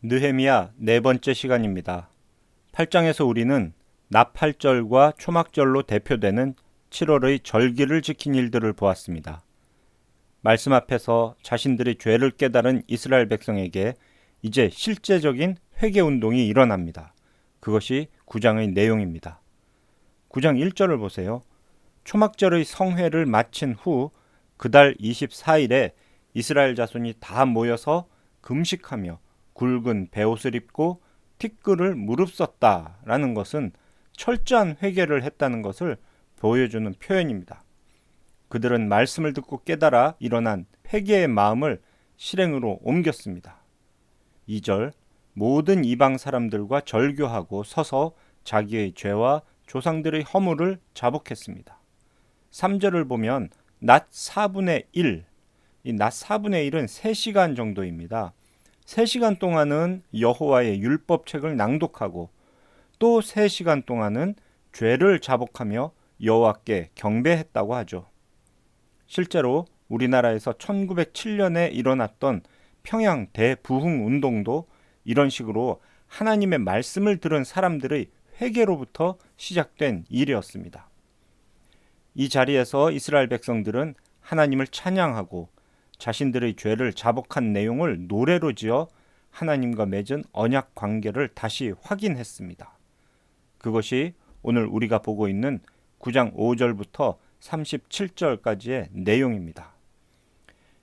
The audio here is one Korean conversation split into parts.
느헤미야 네 번째 시간입니다. 8장에서 우리는 나팔절과 초막절로 대표되는 7월의 절기를 지킨 일들을 보았습니다. 말씀 앞에서 자신들의 죄를 깨달은 이스라엘 백성에게 이제 실제적인 회개운동이 일어납니다. 그것이 9장의 내용입니다. 9장 1절을 보세요. 초막절의 성회를 마친 후 그달 24일에 이스라엘 자손이 다 모여서 금식하며 굵은 베옷을 입고 티끌을 무릅썼다라는 것은 철저한 회개를 했다는 것을 보여주는 표현입니다. 그들은 말씀을 듣고 깨달아 일어난 회개의 마음을 실행으로 옮겼습니다. 2절 모든 이방 사람들과 절교하고 서서 자기의 죄와 조상들의 허물을 자복했습니다. 3절을 보면 낮 4분의 1, 이 낮 4분의 1은 3시간 정도입니다. 3시간 동안은 여호와의 율법책을 낭독하고 또 3시간 동안은 죄를 자복하며 여호와께 경배했다고 하죠. 실제로 우리나라에서 1907년에 일어났던 평양 대부흥 운동도 이런 식으로 하나님의 말씀을 들은 사람들의 회개로부터 시작된 일이었습니다. 이 자리에서 이스라엘 백성들은 하나님을 찬양하고 자신들의 죄를 자복한 내용을 노래로 지어 하나님과 맺은 언약 관계를 다시 확인했습니다. 그것이 오늘 우리가 보고 있는 9장 5절부터 37절까지의 내용입니다.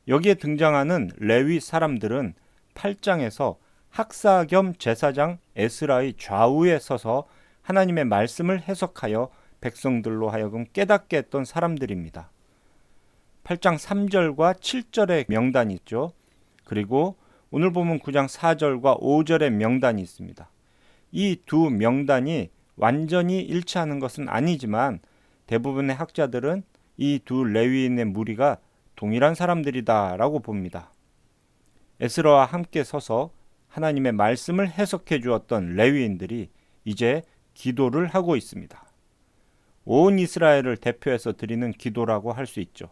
여기에 등장하는 레위 사람들은 8장에서 학사 겸 제사장 에스라의 좌우에 서서 하나님의 말씀을 해석하여 백성들로 하여금 깨닫게 했던 사람들입니다. 8장 3절과 7절의 명단이 있죠. 그리고 오늘 보면 9장 4절과 5절의 명단이 있습니다. 이 두 명단이 완전히 일치하는 것은 아니지만 대부분의 학자들은 이 두 레위인의 무리가 동일한 사람들이다라고 봅니다. 에스라와 함께 서서 하나님의 말씀을 해석해 주었던 레위인들이 이제 기도를 하고 있습니다. 온 이스라엘을 대표해서 드리는 기도라고 할 수 있죠.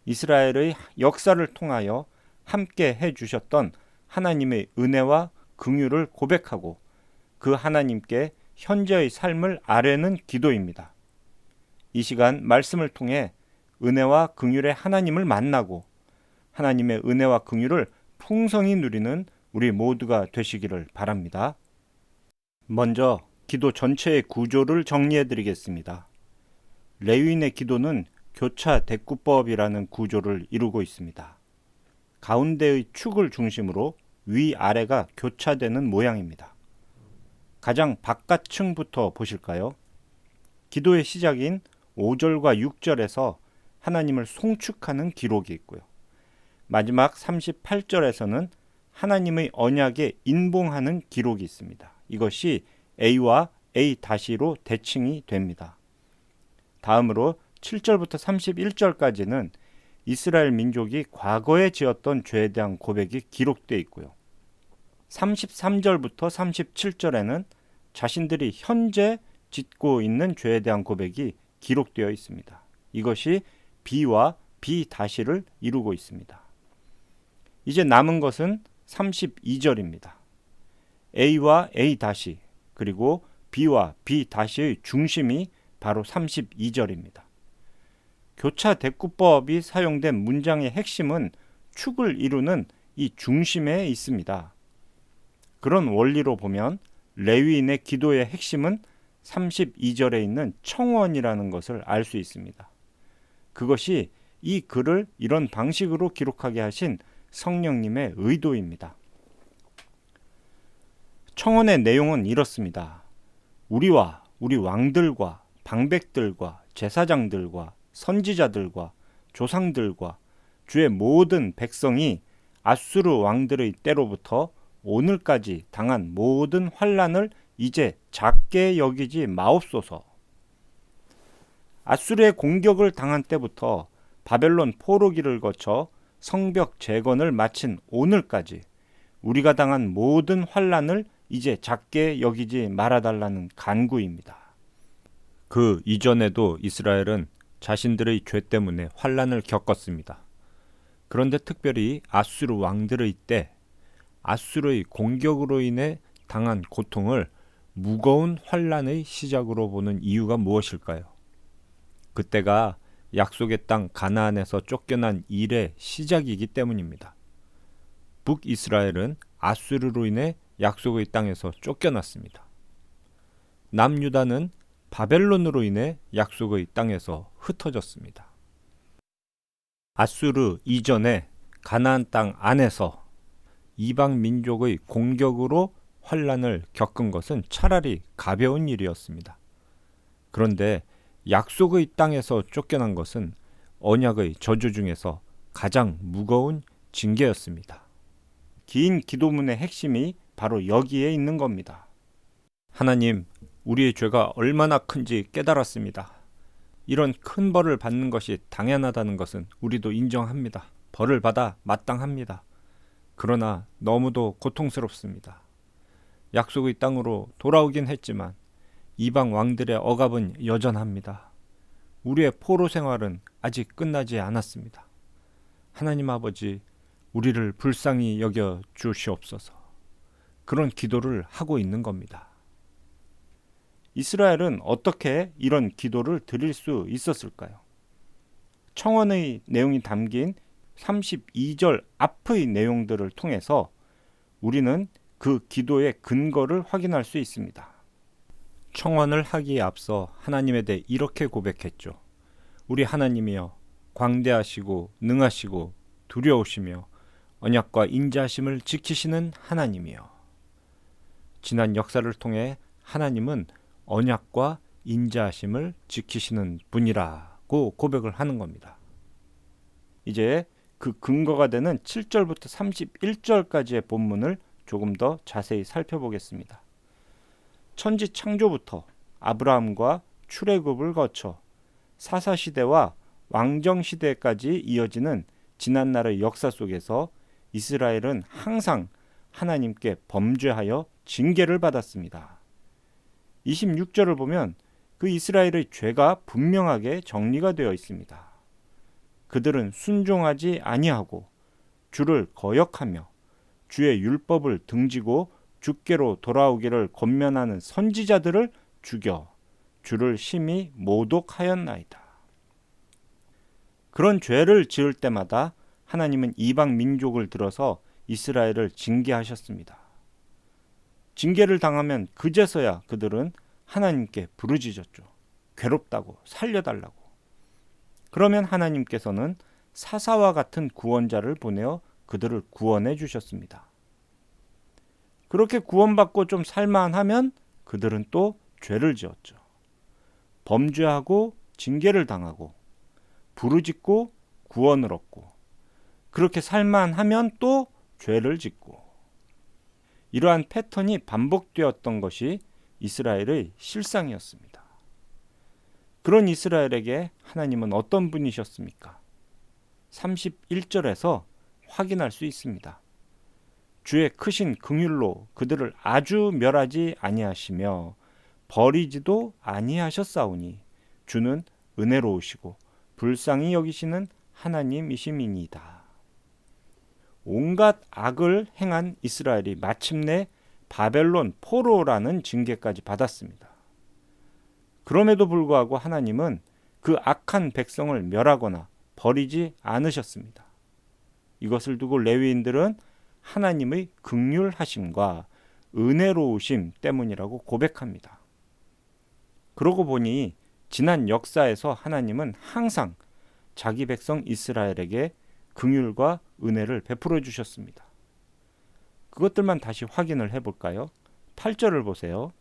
이스라엘의 역사를 통하여 함께 해주셨던 하나님의 은혜와 긍휼을 고백하고 그 하나님께 현재의 삶을 아뢰는 기도입니다. 이 시간 말씀을 통해 은혜와 긍휼의 하나님을 만나고 하나님의 은혜와 긍휼을 풍성히 누리는 우리 모두가 되시기를 바랍니다. 먼저 기도 전체의 구조를 정리해 드리겠습니다. 레위인의 기도는 교차 대구법이라는 구조를 이루고 있습니다. 가운데의 축을 중심으로 위아래가 교차되는 모양입니다. 가장 바깥층부터 보실까요? 기도의 시작인 5절과 6절에서 하나님을 송축하는 기록이 있고요. 마지막 38절에서는 하나님의 언약에 인봉하는 기록이 있습니다. 이것이 A와 A-로 대칭이 됩니다. 다음으로 7절부터 31절까지는 이스라엘 민족이 과거에 지었던 죄에 대한 고백이 기록되어 있고요. 33절부터 37절에는 자신들이 현재 짓고 있는 죄에 대한 고백이 기록되어 있습니다. 이것이 B와 B-를 이루고 있습니다. 이제 남은 것은 32절입니다. A와 A- 그리고 B와 B-의 중심이 바로 32절입니다. 교차 대구법이 사용된 문장의 핵심은 축을 이루는 이 중심에 있습니다. 그런 원리로 보면 레위인의 기도의 핵심은 32절에 있는 청원이라는 것을 알 수 있습니다. 그것이 이 글을 이런 방식으로 기록하게 하신 성령님의 의도입니다. 청원의 내용은 이렇습니다. 우리와 우리 왕들과 방백들과 제사장들과 선지자들과 조상들과 주의 모든 백성이 아수르 왕들의 때로부터 오늘까지 당한 모든 환난을 이제 작게 여기지 마옵소서. 아수르의 공격을 당한 때부터 바벨론 포로기를 거쳐 성벽 재건을 마친 오늘까지 우리가 당한 모든 환난을 이제 작게 여기지 말아달라는 간구입니다. 그 이전에도 이스라엘은 자신들의 죄 때문에 환난을 겪었습니다. 그런데 특별히 아수르 왕들의 때 아수르의 공격으로 인해 당한 고통을 무거운 환란의 시작으로 보는 이유가 무엇일까요? 그때가 약속의 땅 가나안에서 쫓겨난 일의 시작이기 때문입니다. 북이스라엘은 아수르로 인해 약속의 땅에서 쫓겨났습니다. 남유다는 바벨론으로 인해 약속의 땅에서 흩어졌습니다. 아수르 이전에 가나안 땅 안에서 이방 민족의 공격으로 환란을 겪은 것은 차라리 가벼운 일이었습니다. 그런데 약속의 땅에서 쫓겨난 것은 언약의 저주 중에서 가장 무거운 징계였습니다. 긴 기도문의 핵심이 바로 여기에 있는 겁니다. 하나님, 우리의 죄가 얼마나 큰지 깨달았습니다. 이런 큰 벌을 받는 것이 당연하다는 것은 우리도 인정합니다. 벌을 받아 마땅합니다. 그러나 너무도 고통스럽습니다. 약속의 땅으로 돌아오긴 했지만 이방 왕들의 억압은 여전합니다. 우리의 포로 생활은 아직 끝나지 않았습니다. 하나님 아버지, 우리를 불쌍히 여겨 주시옵소서. 그런 기도를 하고 있는 겁니다. 이스라엘은 어떻게 이런 기도를 드릴 수 있었을까요? 청원의 내용이 담긴 32절 앞의 내용들을 통해서 우리는 그 기도의 근거를 확인할 수 있습니다. 청원을 하기에 앞서 하나님에 대해 이렇게 고백했죠. 우리 하나님이여, 광대하시고 능하시고 두려우시며 언약과 인자하심을 지키시는 하나님이여. 지난 역사를 통해 하나님은 언약과 인자하심을 지키시는 분이라고 고백을 하는 겁니다. 이제 그 근거가 되는 7절부터 31절까지의 본문을 조금 더 자세히 살펴보겠습니다. 천지 창조부터 아브라함과 출애굽을 거쳐 사사시대와 왕정시대까지 이어지는 지난날의 역사 속에서 이스라엘은 항상 하나님께 범죄하여 징계를 받았습니다. 26절을 보면 그 이스라엘의 죄가 분명하게 정리가 되어 있습니다. 그들은 순종하지 아니하고 주를 거역하며 주의 율법을 등지고 주께로 돌아오기를 권면하는 선지자들을 죽여 주를 심히 모독하였나이다. 그런 죄를 지을 때마다 하나님은 이방 민족을 들어서 이스라엘을 징계하셨습니다. 징계를 당하면 그제서야 그들은 하나님께 부르짖었죠. 괴롭다고, 살려달라고. 그러면 하나님께서는 사사와 같은 구원자를 보내어 그들을 구원해 주셨습니다. 그렇게 구원받고 좀 살만하면 그들은 또 죄를 지었죠. 범죄하고 징계를 당하고 부르짖고 구원을 얻고 그렇게 살만하면 또 죄를 짓고 이러한 패턴이 반복되었던 것이 이스라엘의 실상이었습니다. 그런 이스라엘에게 하나님은 어떤 분이셨습니까? 31절에서 확인할 수 있습니다. 주의 크신 긍휼로 그들을 아주 멸하지 아니하시며 버리지도 아니하셨사오니 주는 은혜로우시고 불쌍히 여기시는 하나님이심이니이다. 온갖 악을 행한 이스라엘이 마침내 바벨론 포로라는 징계까지 받았습니다. 그럼에도 불구하고 하나님은 그 악한 백성을 멸하거나 버리지 않으셨습니다. 이것을 두고 레위인들은 하나님의 긍휼하심과 은혜로우심 때문이라고 고백합니다. 그러고 보니 지난 역사에서 하나님은 항상 자기 백성 이스라엘에게 긍휼과 은혜를 베풀어 주셨습니다. 그것들만 다시 확인을 해볼까요? 8절을 보세요.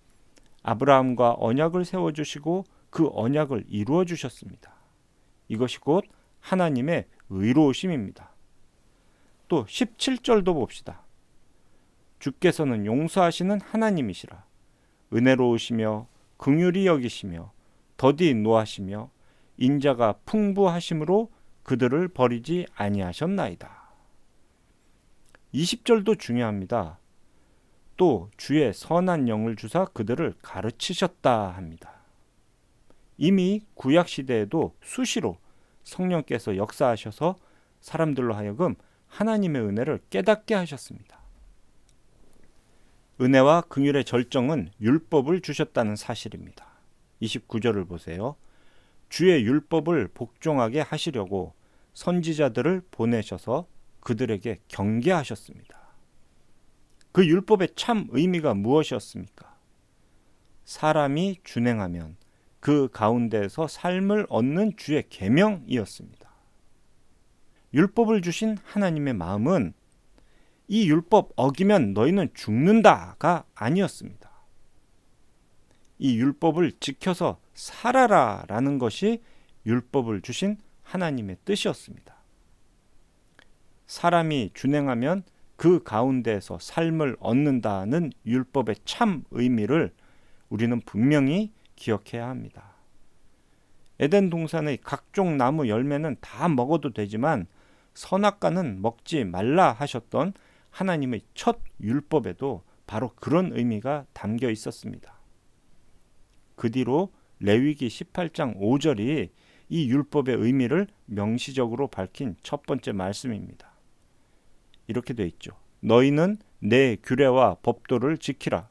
아브라함과 언약을 세워주시고 그 언약을 이루어 주셨습니다. 이것이 곧 하나님의 의로우심입니다. 또 17절도 봅시다. 주께서는 용서하시는 하나님이시라. 은혜로우시며 긍휼히 여기시며 더디 노하시며 인자가 풍부하심으로 그들을 버리지 아니하셨나이다. 20절도 중요합니다. 또 주의 선한 영을 주사 그들을 가르치셨다 합니다. 이미 구약시대에도 수시로 성령께서 역사하셔서 사람들로 하여금 하나님의 은혜를 깨닫게 하셨습니다. 은혜와 긍휼의 절정은 율법을 주셨다는 사실입니다. 29절을 보세요. 주의 율법을 복종하게 하시려고 선지자들을 보내셔서 그들에게 경계하셨습니다. 그 율법의 참 의미가 무엇이었습니까? 사람이 준행하면 그 가운데에서 삶을 얻는 주의 계명이었습니다. 율법을 주신 하나님의 마음은 이 율법 어기면 너희는 죽는다가 아니었습니다. 이 율법을 지켜서 살아라 라는 것이 율법을 주신 하나님의 뜻이었습니다. 사람이 준행하면 그 가운데에서 삶을 얻는다는 율법의 참 의미를 우리는 분명히 기억해야 합니다. 에덴 동산의 각종 나무 열매는 다 먹어도 되지만 선악과는 먹지 말라 하셨던 하나님의 첫 율법에도 바로 그런 의미가 담겨 있었습니다. 그 뒤로 레위기 18장 5절이 이 율법의 의미를 명시적으로 밝힌 첫 번째 말씀입니다. 이렇게 돼 있죠. 너희는 내 규례와 법도를 지키라.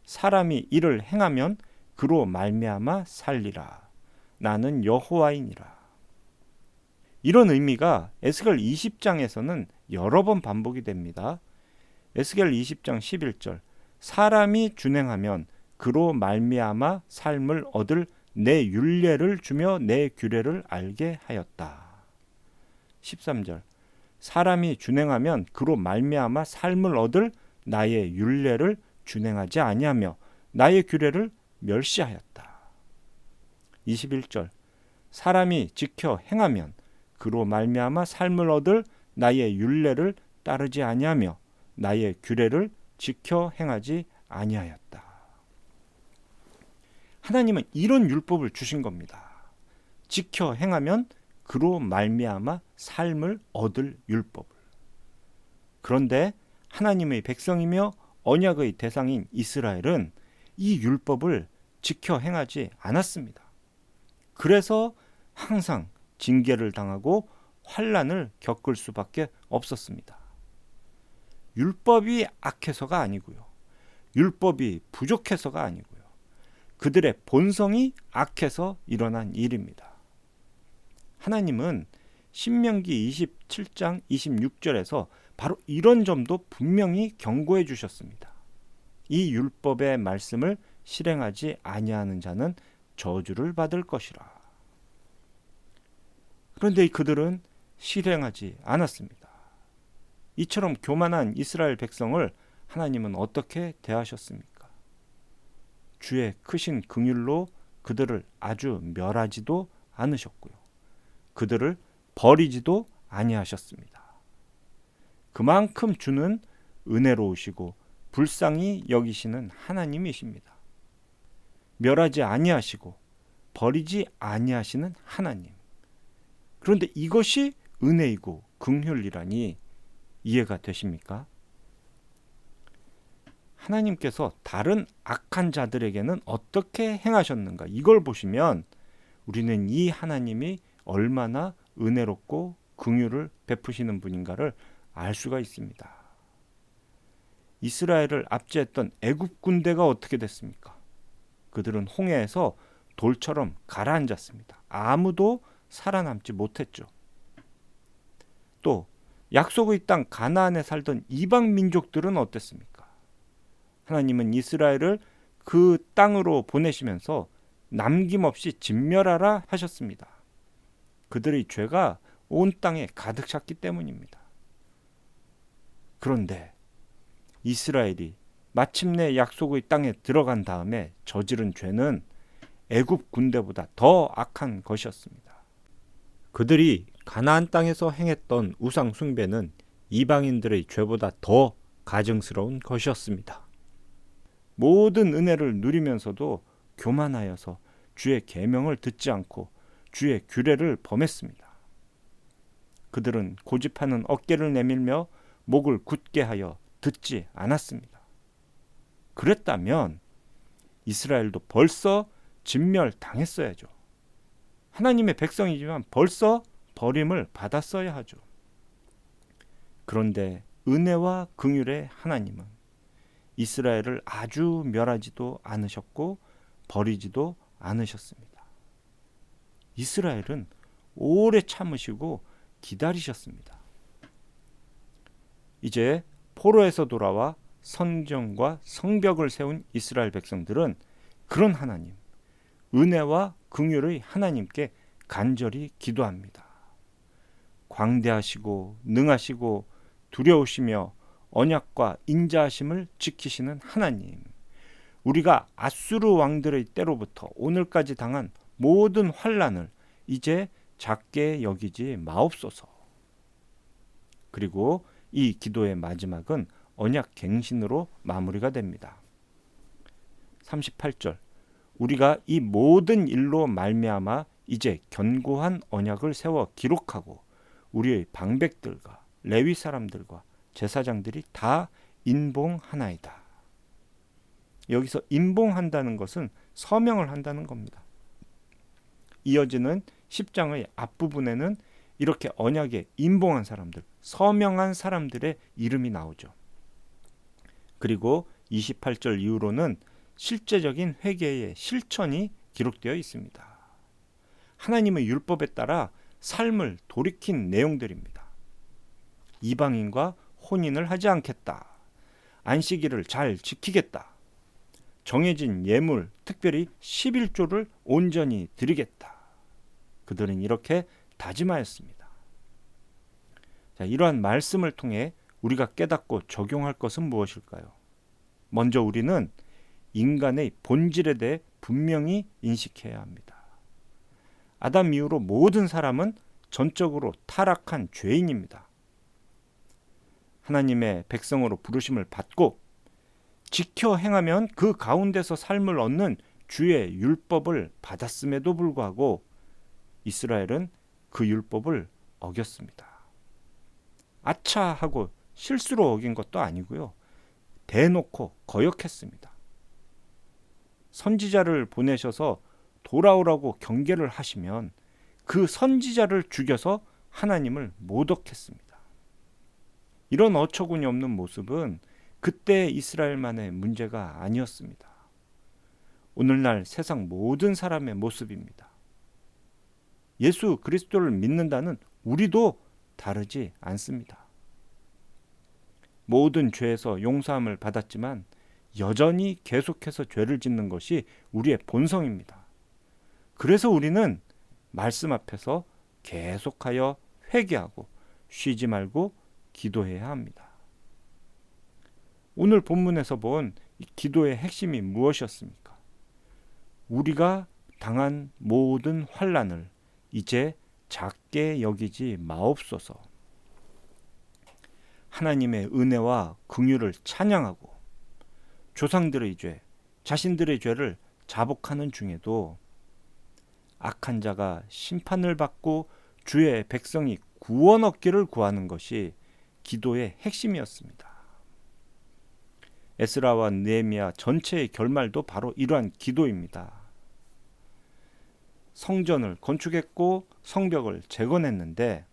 사람이 이를 행하면 그로 말미암아 살리라. 나는 여호와이니라. 이런 의미가 에스겔 20장에서는 여러 번 반복이 됩니다. 에스겔 20장 11절 사람이 준행하면 그로 말미암아 삶을 얻을 내 율례를 주며 내 규례를 알게 하였다. 13절 사람이 준행하면 그로 말미암아 삶을 얻을 나의 율례를 준행하지 아니하며 나의 규례를 멸시하였다. 21절 사람이 지켜 행하면 그로 말미암아 삶을 얻을 나의 율례를 따르지 아니하며 나의 규례를 지켜 행하지 아니하였다. 하나님은 이런 율법을 주신 겁니다. 지켜 행하면 그로 말미암아 삶을 얻을 율법을. 그런데 하나님의 백성이며 언약의 대상인 이스라엘은 이 율법을 지켜 행하지 않았습니다. 그래서 항상 징계를 당하고 환난을 겪을 수밖에 없었습니다. 율법이 악해서가 아니고요. 율법이 부족해서가 아니고요. 그들의 본성이 악해서 일어난 일입니다. 하나님은 신명기 27장 26절에서 바로 이런 점도 분명히 경고해 주셨습니다. 이 율법의 말씀을 실행하지 아니하는 자는 저주를 받을 것이라. 그런데 그들은 실행하지 않았습니다. 이처럼 교만한 이스라엘 백성을 하나님은 어떻게 대하셨습니까? 주의 크신 긍휼로 그들을 아주 멸하지도 않으셨고요. 그들을 버리지도 아니하셨습니다. 그만큼 주는 은혜로우시고 불쌍히 여기시는 하나님이십니다. 멸하지 아니하시고 버리지 아니하시는 하나님. 그런데 이것이 은혜이고 긍휼이라니 이해가 되십니까? 하나님께서 다른 악한 자들에게는 어떻게 행하셨는가 이걸 보시면 우리는 이 하나님이 얼마나 은혜롭고 긍휼을 베푸시는 분인가를 알 수가 있습니다. 이스라엘을 압제했던 애굽 군대가 어떻게 됐습니까? 그들은 홍해에서 돌처럼 가라앉았습니다. 아무도 살아남지 못했죠. 또 약속의 땅 가나안에 살던 이방 민족들은 어땠습니까? 하나님은 이스라엘을 그 땅으로 보내시면서 남김없이 진멸하라 하셨습니다. 그들의 죄가 온 땅에 가득 찼기 때문입니다. 그런데 이스라엘이 마침내 약속의 땅에 들어간 다음에 저지른 죄는 애굽 군대보다 더 악한 것이었습니다. 그들이 가나안 땅에서 행했던 우상 숭배는 이방인들의 죄보다 더 가증스러운 것이었습니다. 모든 은혜를 누리면서도 교만하여서 주의 계명을 듣지 않고 주의 규례를 범했습니다. 그들은 고집하는 어깨를 내밀며 목을 굳게 하여 듣지 않았습니다. 그랬다면 이스라엘도 벌써 진멸당했어야죠. 하나님의 백성이지만 벌써 버림을 받았어야 하죠. 그런데 은혜와 긍휼의 하나님은 이스라엘을 아주 멸하지도 않으셨고 버리지도 않으셨습니다. 이스라엘은 오래 참으시고 기다리셨습니다. 이제 포로에서 돌아와 성전과 성벽을 세운 이스라엘 백성들은 그런 하나님, 은혜와 긍휼의 하나님께 간절히 기도합니다. 광대하시고 능하시고 두려우시며 언약과 인자하심을 지키시는 하나님, 우리가 아수르 왕들의 때로부터 오늘까지 당한 모든 환난을 이제 작게 여기지 마옵소서. 그리고 이 기도의 마지막은 언약 갱신으로 마무리가 됩니다. 38절, 우리가 이 모든 일로 말미암아 이제 견고한 언약을 세워 기록하고 우리의 방백들과 레위 사람들과 제사장들이 다 인봉하나이다. 여기서 인봉한다는 것은 서명을 한다는 겁니다. 이어지는 10장의 앞부분에는 이렇게 언약에 인봉한 사람들, 서명한 사람들의 이름이 나오죠. 그리고 28절 이후로는 실제적인 회개의 실천이 기록되어 있습니다. 하나님의 율법에 따라 삶을 돌이킨 내용들입니다. 이방인과 혼인을 하지 않겠다. 안식일을 잘 지키겠다. 정해진 예물, 특별히 11조를 온전히 드리겠다. 그들은 이렇게 다짐하였습니다. 자, 이러한 말씀을 통해 우리가 깨닫고 적용할 것은 무엇일까요? 먼저 우리는 인간의 본질에 대해 분명히 인식해야 합니다. 아담 이후로 모든 사람은 전적으로 타락한 죄인입니다. 하나님의 백성으로 부르심을 받고 지켜 행하면 그 가운데서 삶을 얻는 주의 율법을 받았음에도 불구하고 이스라엘은 그 율법을 어겼습니다. 아차 하고 실수로 어긴 것도 아니고요. 대놓고 거역했습니다. 선지자를 보내셔서 돌아오라고 경계를 하시면 그 선지자를 죽여서 하나님을 모독했습니다. 이런 어처구니 없는 모습은 그때 이스라엘만의 문제가 아니었습니다. 오늘날 세상 모든 사람의 모습입니다. 예수 그리스도를 믿는다는 우리도 다르지 않습니다. 모든 죄에서 용서함을 받았지만 여전히 계속해서 죄를 짓는 것이 우리의 본성입니다. 그래서 우리는 말씀 앞에서 계속하여 회개하고 쉬지 말고 기도해야 합니다. 오늘 본문에서 본 기도의 핵심이 무엇이었습니까? 우리가 당한 모든 환난을 이제 작게 여기지 마옵소서. 하나님의 은혜와 긍휼을 찬양하고 조상들의 죄, 자신들의 죄를 자복하는 중에도 악한 자가 심판을 받고 주의 백성이 구원 얻기를 구하는 것이 기도의 핵심이었습니다. 에스라와 느헤미야 전체의 결말도 바로 이러한 기도입니다. 성전을 건축했고 성벽을 재건했는데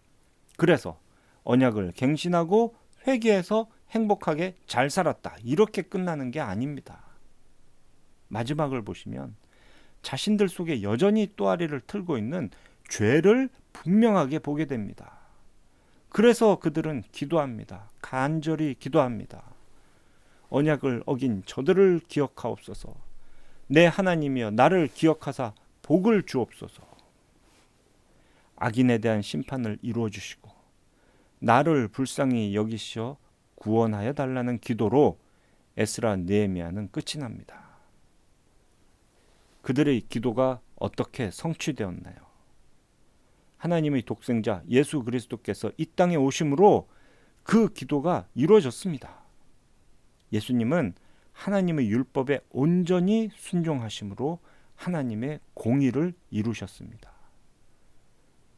그래서 언약을 갱신하고 회개해서 행복하게 잘 살았다. 이렇게 끝나는 게 아닙니다. 마지막을 보시면 자신들 속에 여전히 또아리를 틀고 있는 죄를 분명하게 보게 됩니다. 그래서 그들은 기도합니다. 간절히 기도합니다. 언약을 어긴 저들을 기억하옵소서. 내 하나님이여 나를 기억하사 복을 주옵소서. 악인에 대한 심판을 이루어 주시고 나를 불쌍히 여기시어 구원하여 달라는 기도로 에스라 느헤미야는 끝이 납니다. 그들의 기도가 어떻게 성취되었나요? 하나님의 독생자 예수 그리스도께서 이 땅에 오심으로 그 기도가 이루어졌습니다. 예수님은 하나님의 율법에 온전히 순종하심으로 하나님의 공의를 이루셨습니다.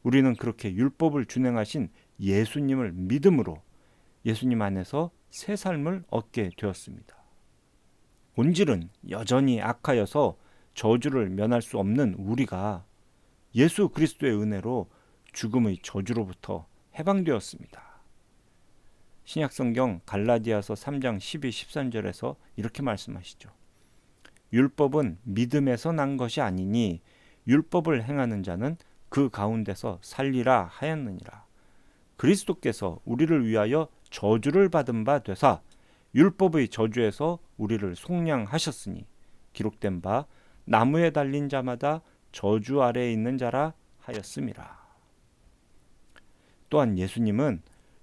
우리는 그렇게 율법을 준행하신 예수님을 믿음으로 예수님 안에서 새 삶을 얻게 되었습니다. 본질은 여전히 악하여서 저주를 면할 수 없는 우리가 예수 그리스도의 은혜로 죽음의 저주로부터 해방되었습니다. 신약성경 갈라디아서 3장 12, 13절에서 이렇게 말씀하시죠. 율법은 믿음에서 난 것이 아니니 율법을 행하는 자는 그 가운데서 살리라 하였느니라. 그리스도께서 우리를 위하여 저주를 받은 바 되사 율법의 저주에서 우리를 속량하셨으니 기록된 바 나무에 달린 자마다 저주 아래에 있는 자라 하였음이라. 또한 예수님은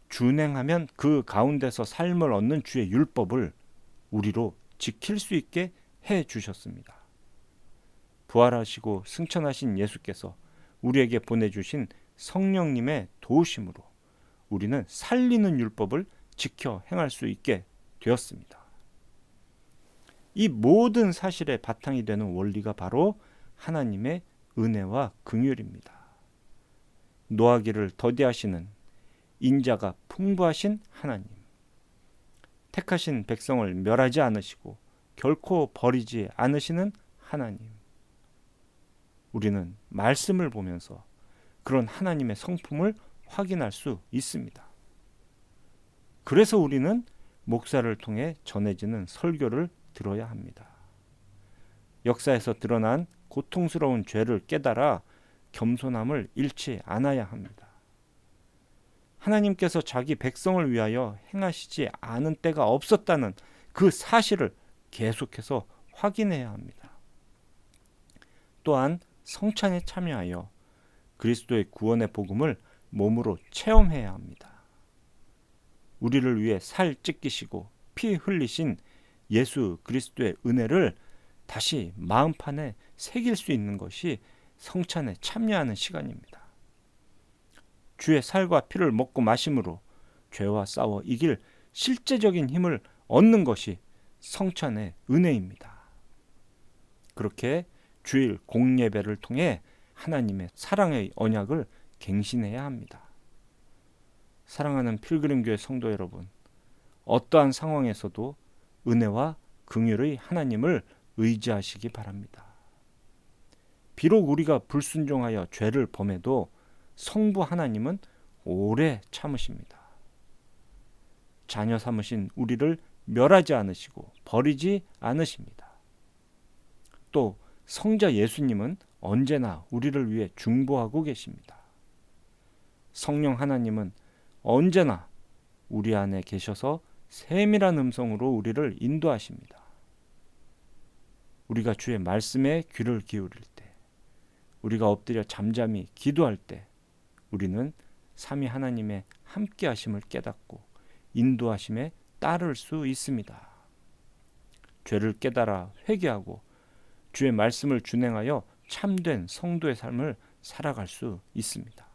준행하면 그 가운데서 삶을 얻는 주의 율법을 우리로 지킬 수 있게 해 주셨습니다. 부활하시고 승천하신 예수께서 우리에게 보내주신 성령님의 도우심으로 우리는 살리는 율법을 지켜 행할 수 있게 되었습니다. 이 모든 사실의 바탕이 되는 원리가 바로 하나님의 은혜와 긍휼입니다. 노하기를 더디하시는 인자가 풍부하신 하나님, 택하신 백성을 멸하지 않으시고 결코 버리지 않으시는 하나님. 우리는 말씀을 보면서 그런 하나님의 성품을 확인할 수 있습니다. 그래서 우리는 목사를 통해 전해지는 설교를 들어야 합니다. 역사에서 드러난 고통스러운 죄를 깨달아 겸손함을 잃지 않아야 합니다. 하나님께서 자기 백성을 위하여 행하시지 않은 때가 없었다는 그 사실을 계속해서 확인해야 합니다. 또한 성찬에 참여하여 그리스도의 구원의 복음을 몸으로 체험해야 합니다. 우리를 위해 살 찢기시고 피 흘리신 예수 그리스도의 은혜를 다시 마음판에 새길 수 있는 것이 성찬에 참여하는 시간입니다. 주의 살과 피를 먹고 마심으로 죄와 싸워 이길 실제적인 힘을 얻는 것이 성찬의 은혜입니다. 그렇게 주일 공예배를 통해 하나님의 사랑의 언약을 갱신해야 합니다. 사랑하는 필그림교회 성도 여러분, 어떠한 상황에서도 은혜와 긍휼의 하나님을 의지하시기 바랍니다. 비록 우리가 불순종하여 죄를 범해도 성부 하나님은 오래 참으십니다. 자녀 삼으신 우리를 멸하지 않으시고 버리지 않으십니다. 또 성자 예수님은 언제나 우리를 위해 중보하고 계십니다. 성령 하나님은 언제나 우리 안에 계셔서 세밀한 음성으로 우리를 인도하십니다. 우리가 주의 말씀에 귀를 기울일 때, 우리가 엎드려 잠잠히 기도할 때 우리는 삼위 하나님의 함께하심을 깨닫고 인도하심에 따를 수 있습니다. 죄를 깨달아 회개하고 주의 말씀을 준행하여 참된 성도의 삶을 살아갈 수 있습니다.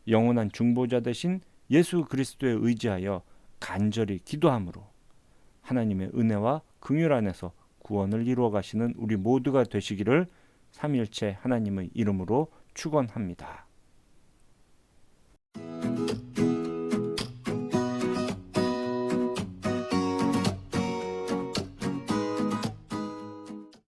영원한 중보자 되신 예수 그리스도에 의지하여 간절히 기도함으로 하나님의 은혜와 긍휼 안에서 구원을 이루어 가시는 우리 모두가 되시기를 삼위일체 하나님의 이름으로 축원합니다.